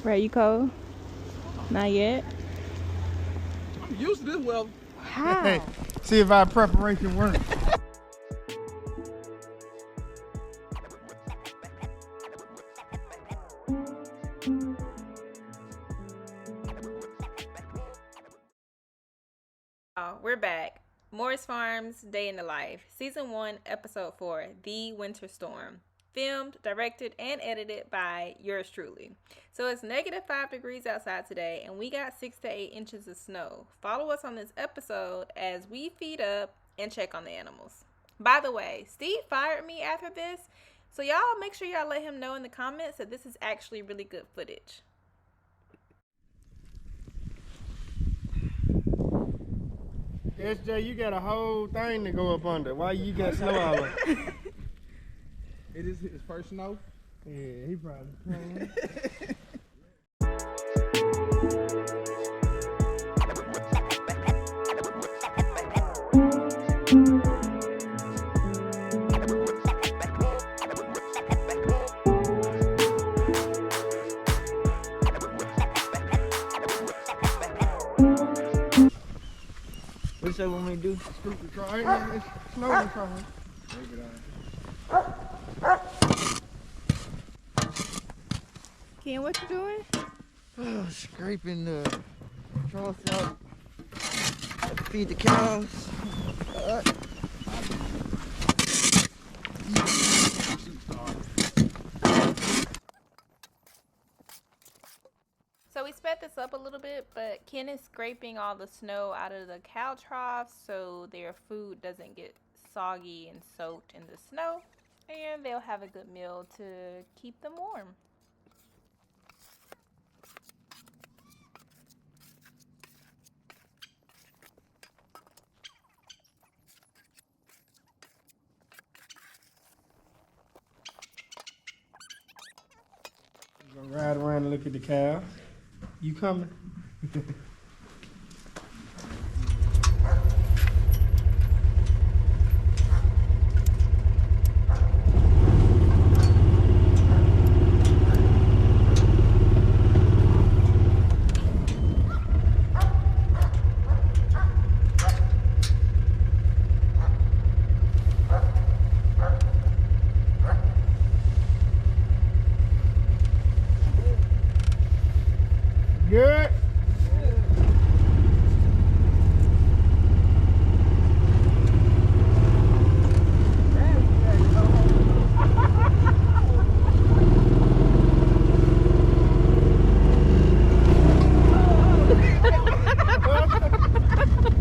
Right, you cold? Not yet. I'm used to this weather. How? Hey, see if our preparation works. We're back. Morris Farms Day in the Life, Season 1, Episode 4, The Winter Storm. Filmed, directed, and edited by yours truly. So it's -5 degrees outside today, and we got 6 to 8 inches of snow. Follow us on this episode as we feed up and check on the animals. By the way, Steve fired me after this, so y'all make sure y'all let him know in the comments that this is actually really good footage. SJ, you got a whole thing to go up under. Why you got snow all over? It is his first snow. Yeah, he probably. What you want me to do? Scoop the car. It's snowing coming. Ken, what you doing? Oh, scraping the trough up. Feed the cows. So we sped this up a little bit, but Ken is scraping all the snow out of the cow troughs so their food doesn't get soggy and soaked in the snow, and they'll have a good meal to keep them warm. Gonna ride around and look at the cows. You coming? Good.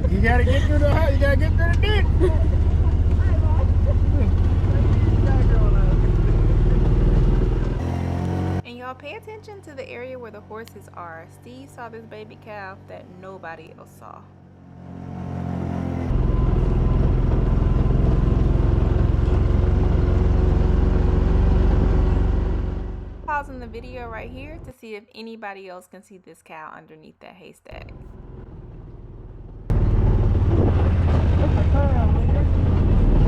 You gotta get through the house. You gotta get through the ditch. And y'all pay attention to the area where the horses are. Steve saw this baby calf that nobody else saw. Pausing the video right here to see if anybody else can see this cow underneath that haystack.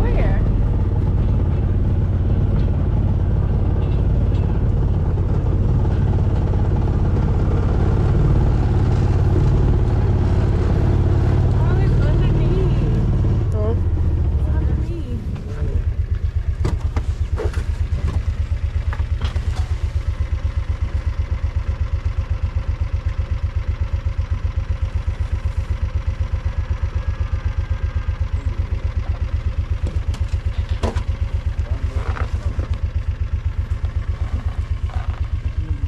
Where? Oh, it's underneath. Oh. It's underneath.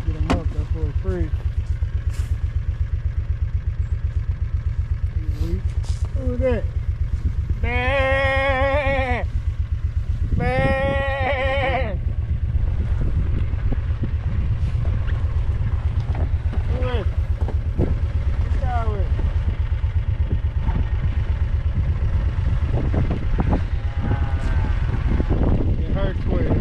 Get them up there for a free. Who's that? Man! Man! Who is it? Who's that with? It hurt 12.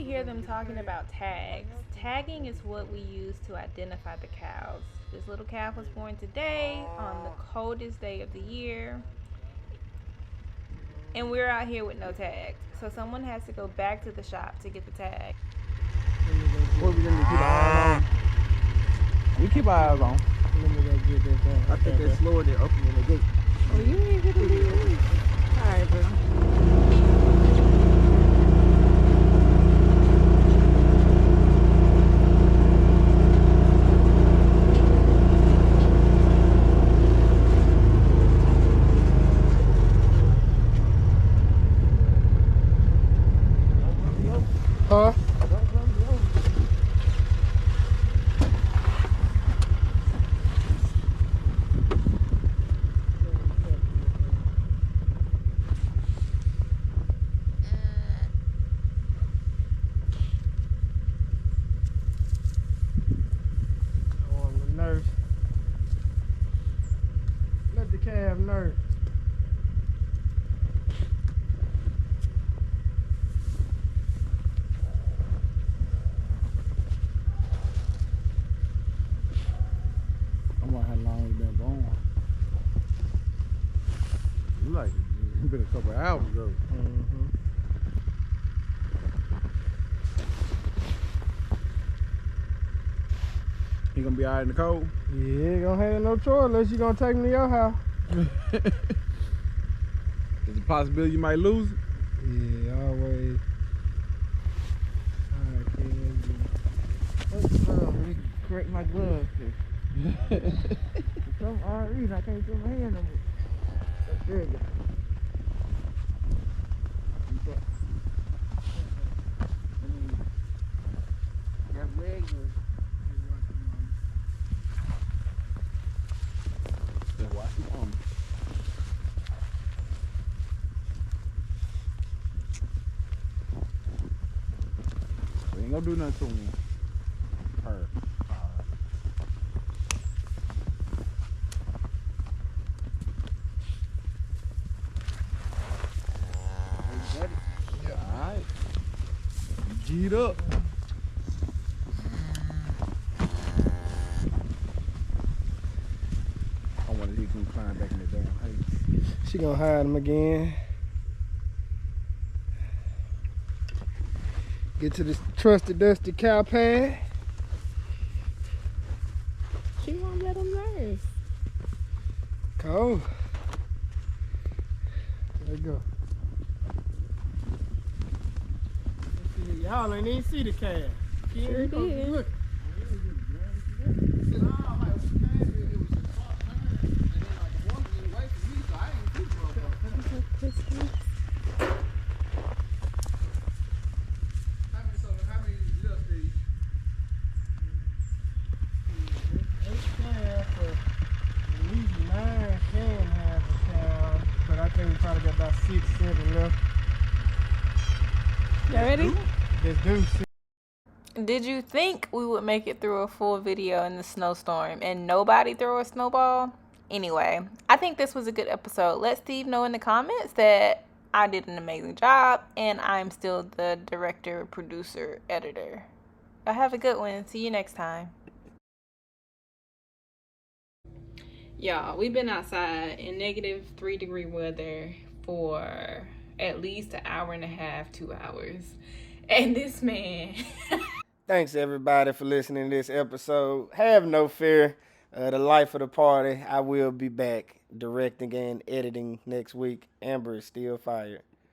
hear them talking about tags. Tagging is what we use to identify the cows. This little calf was born today on the coldest day of the year, and we're out here with no tags. So someone has to go back to the shop to get the tag. What we gonna keep our eyes on? We keep our eyes on. Let me go get that thing. I think that's slower than opening the gate. Oh, you ain't gonna do it. Alright, bro. Huh? Nurse. Let the calf nurse. I wonder how long it's been born. You like it's been a couple of hours ago. Mm-hmm. He gonna be alright in the cold? Yeah, ain't gonna have no choice unless you gonna take him to your house. There's a possibility you might lose it. Yeah, always. Alright, kid. What's the glove? Let me correct my glove here. For some odd reason, I can't feel my hand no more. There you go. I mean, you have legs or... Just watch him on. We ain't gonna do nothing to him. Her. Alright. G'd up. I wonder if he can climb back in the damn hay. She gonna hide him again. Get to this trusted dusty cow pad. She won't let him nurse. Cold. There you go. Y'all ain't even see the calf. Sure did. Look. Probably got about 6, 7 left. You ready? Let's do it. Did you think we would make it through a full video in the snowstorm and nobody throw a snowball? Anyway, I think this was a good episode. Let Steve know in the comments that I did an amazing job and I'm still the director, producer, editor. Y'all have a good one. See you next time. Y'all, we've been outside in -3-degree weather for at least an hour and a half, 2 hours. And this man... Thanks everybody for listening to this episode. Have no fear. The life of the party. I will be back directing and editing next week. Amber is still fired.